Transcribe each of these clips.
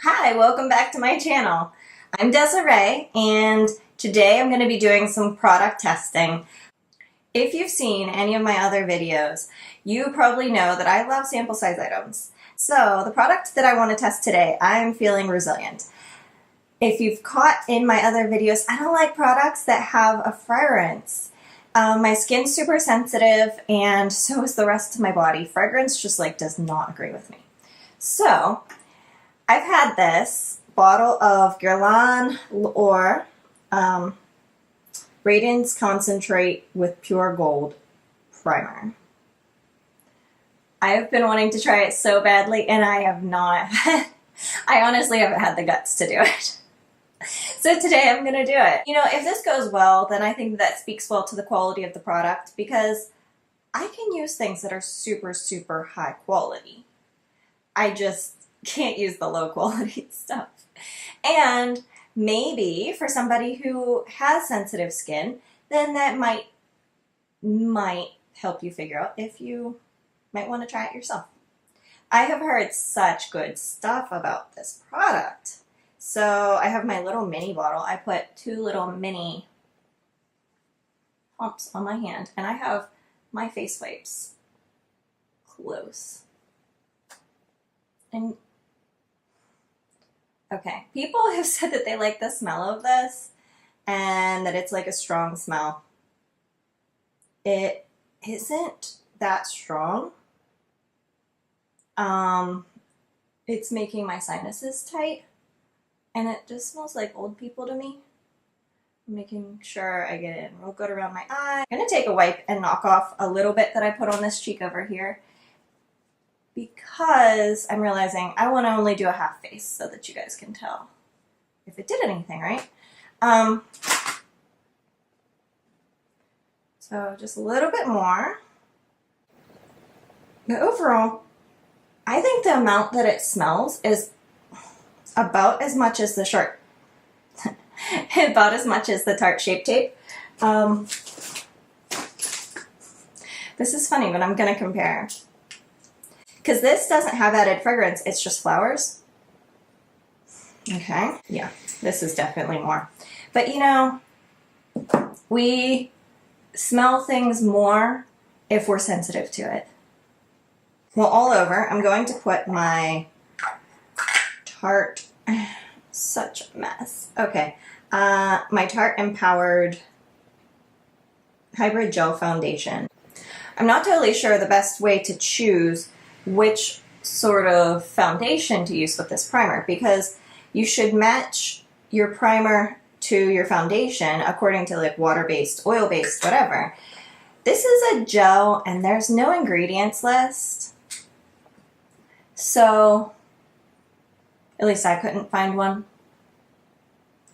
Hi, welcome back to my channel. I'm Desiree, and today I'm going to be doing some product testing. If you've seen any of my other videos, you probably know that I love sample size items. So the product that I want to test today, I'm feeling resilient. If you've caught in my other videos, I don't like products that have a fragrance. My skin's super sensitive, and so is the rest of my body. Fragrance just does not agree with me. So I've had this bottle of Guerlain or Radiance Concentrate with Pure Gold Primer. I have been wanting to try it so badly, and I have not. I honestly haven't had the guts to do it. So today I'm going to do it. You know, if this goes well, then I think that speaks well to the quality of the product, because I can use things that are super, super high quality. I just can't use the low quality stuff. And maybe for somebody who has sensitive skin, then that might help you figure out if you might want to try it yourself. I have heard such good stuff about this product. So I have my little mini bottle. I put 2 little mini pumps on my hand, and I have my face wipes close. And okay, people have said that they like the smell of this and that it's like a strong smell. It isn't that strong. It's making my sinuses tight, and it just smells like old people to me. I'm making sure I get it real good around my eye. I'm gonna take a wipe and knock off a little bit that I put on this cheek over here, because I'm realizing I want to only do a half face so that you guys can tell if it did anything, right? So just a little bit more. But overall, I think the amount that it smells is about as much as the about as much as the Tarte Shape Tape. This is funny, but I'm gonna compare. Because this doesn't have added fragrance, it's just flowers. Okay, yeah, this is definitely more. But you know, we smell things more if we're sensitive to it. Well, all over, I'm going to put my Tarte, such a mess. Okay, my Tarte Empowered Hybrid Gel Foundation. I'm not totally sure the best way to choose which sort of foundation to use with this primer, because you should match your primer to your foundation according to like water-based, oil-based, whatever. This is a gel and there's no ingredients list, so at least I couldn't find one.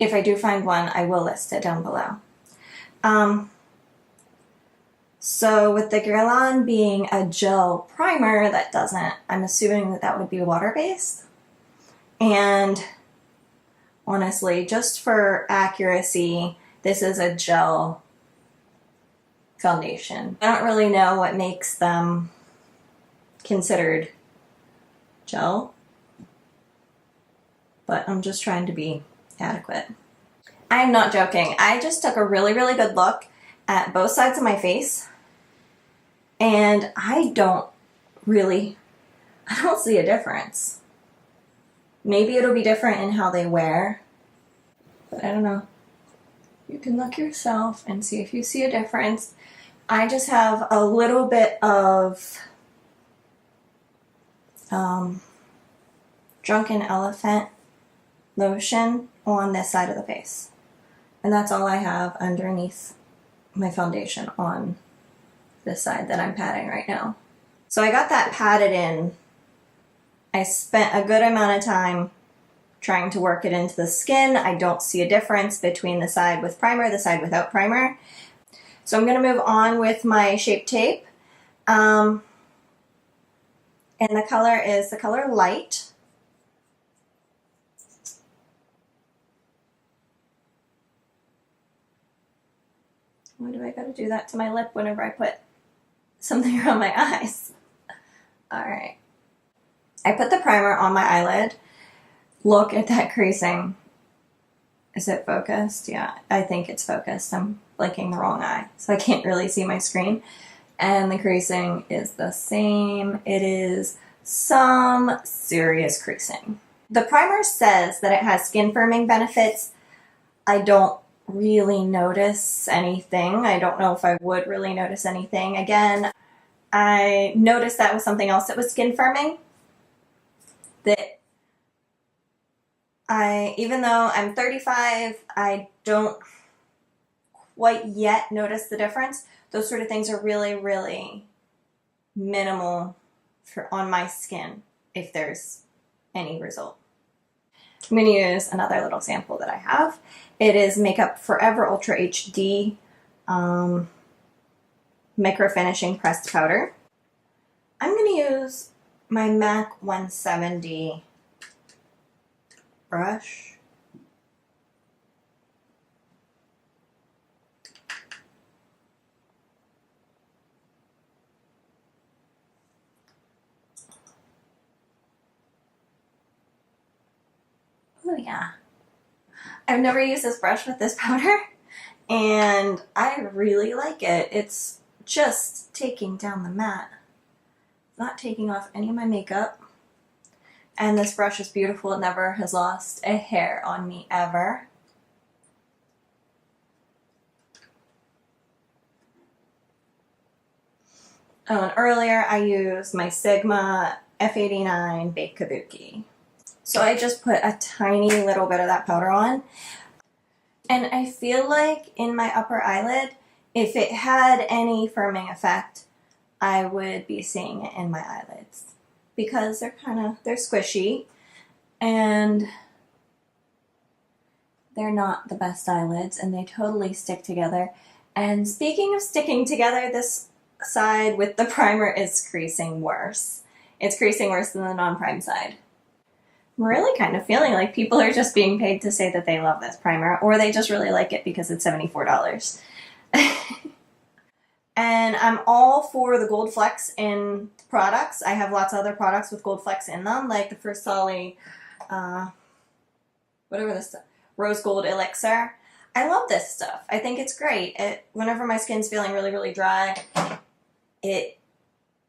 If I do find one, I will list it down below. So with the Guerlain being a gel primer, that doesn't, I'm assuming that that would be water-based. And honestly, just for accuracy, this is a gel foundation. I don't really know what makes them considered gel, but I'm just trying to be adequate. I'm not joking. I just took a really, really good look at both sides of my face, and I don't see a difference. Maybe it'll be different in how they wear, but I don't know. You can look yourself and see if you see a difference. I just have a little bit of Drunken Elephant lotion on this side of the face. And that's all I have underneath my foundation on this side that I'm patting right now. So I got that patted in. I spent a good amount of time trying to work it into the skin. I don't see a difference between the side with primer, the side without primer. So I'm going to move on with my Shape Tape. And the color is the color Light. Why do I gotta do that to my lip whenever I put something around my eyes? Alright. I put the primer on my eyelid. Look at that creasing. Is it focused? Yeah, I think it's focused. I'm blinking the wrong eye, so I can't really see my screen. And the creasing is the same. It is some serious creasing. The primer says that it has skin firming benefits. I don't really notice anything. I don't know if I would really notice anything. Again, I noticed that with something else that was skin firming, that even though I'm 35, I don't quite yet notice the difference. Those sort of things are really, really minimal on my skin if there's any result. I'm going to use another little sample that I have. It is Makeup Forever Ultra HD Micro Finishing Pressed Powder. I'm going to use my MAC 170 brush. Oh yeah. I've never used this brush with this powder, and I really like it. It's just taking down the matte, not taking off any of my makeup. And this brush is beautiful. It never has lost a hair on me ever. Oh, and earlier I used my Sigma F89 Baked Kabuki. So I just put a tiny little bit of that powder on. And I feel like in my upper eyelid, if it had any firming effect, I would be seeing it in my eyelids. Because they're squishy, and they're not the best eyelids, and they totally stick together. And speaking of sticking together, this side with the primer is creasing worse. It's creasing worse than the non-prime side. I'm really kind of feeling like people are just being paid to say that they love this primer, or they just really like it because it's $74. And I'm all for the gold flecks in products. I have lots of other products with gold flecks in them, like the First Solly, whatever this stuff, Rose Gold Elixir. I love this stuff. I think it's great. Whenever my skin's feeling really, really dry, it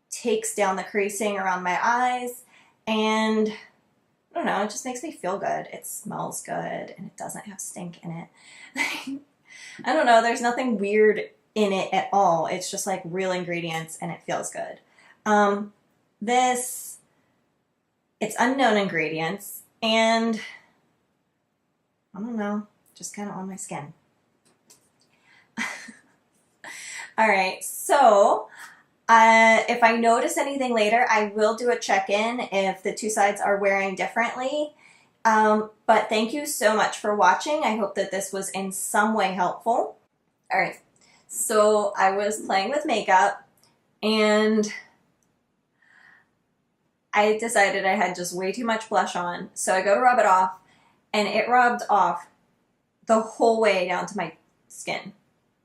takes down the creasing around my eyes, and I don't know, it just makes me feel good. It smells good, and it doesn't have stink in it. I don't know, there's nothing weird in it at all. It's just like real ingredients, and it feels good. It's unknown ingredients, and I don't know, just kind of on my skin. All right, so if I notice anything later, I will do a check-in if the two sides are wearing differently. But thank you so much for watching. I hope that this was in some way helpful. All right, so I was playing with makeup, and I decided I had just way too much blush on. So I go to rub it off, and it rubbed off the whole way down to my skin.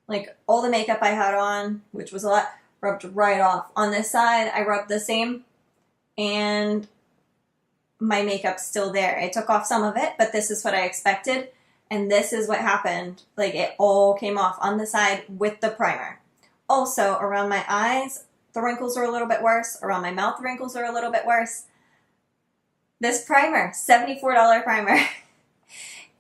Like all the makeup I had on, which was a lot, rubbed right off. On this side, I rubbed the same, and my makeup's still there. I took off some of it, but this is what I expected, and this is what happened. Like it all came off on the side with the primer. Also, around my eyes, the wrinkles are a little bit worse. Around my mouth, the wrinkles are a little bit worse. This primer, $74 primer,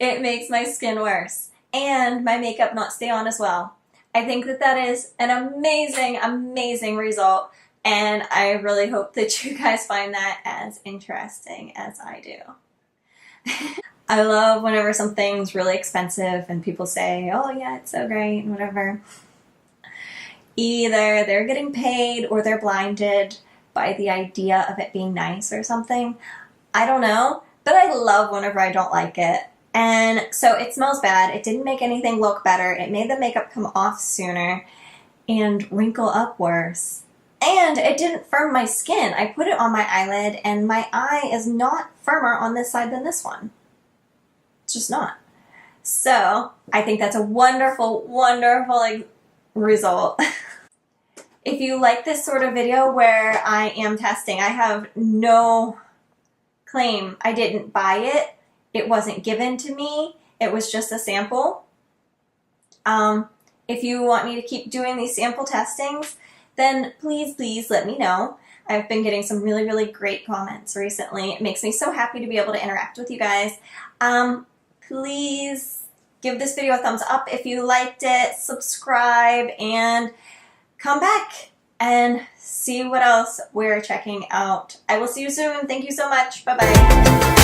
it makes my skin worse, and my makeup not stay on as well. I think that that is an amazing, amazing result, and I really hope that you guys find that as interesting as I do. I love whenever something's really expensive and people say, oh yeah, it's so great and whatever. Either they're getting paid or they're blinded by the idea of it being nice or something. I don't know, but I love whenever I don't like it. And so it smells bad. It didn't make anything look better. It made the makeup come off sooner and wrinkle up worse. And it didn't firm my skin. I put it on my eyelid, and my eye is not firmer on this side than this one. It's just not. So I think that's a wonderful, wonderful result. If you like this sort of video where I am testing, I have no claim. I didn't buy it. It wasn't given to me. It was just a sample. If you want me to keep doing these sample testings, then please let me know. I've been getting some really great comments recently. It makes me so happy to be able to interact with you guys. Please give this video a thumbs up if you liked it, subscribe, and come back and see what else we're checking out. I will see you soon. Thank you so much. Bye-bye.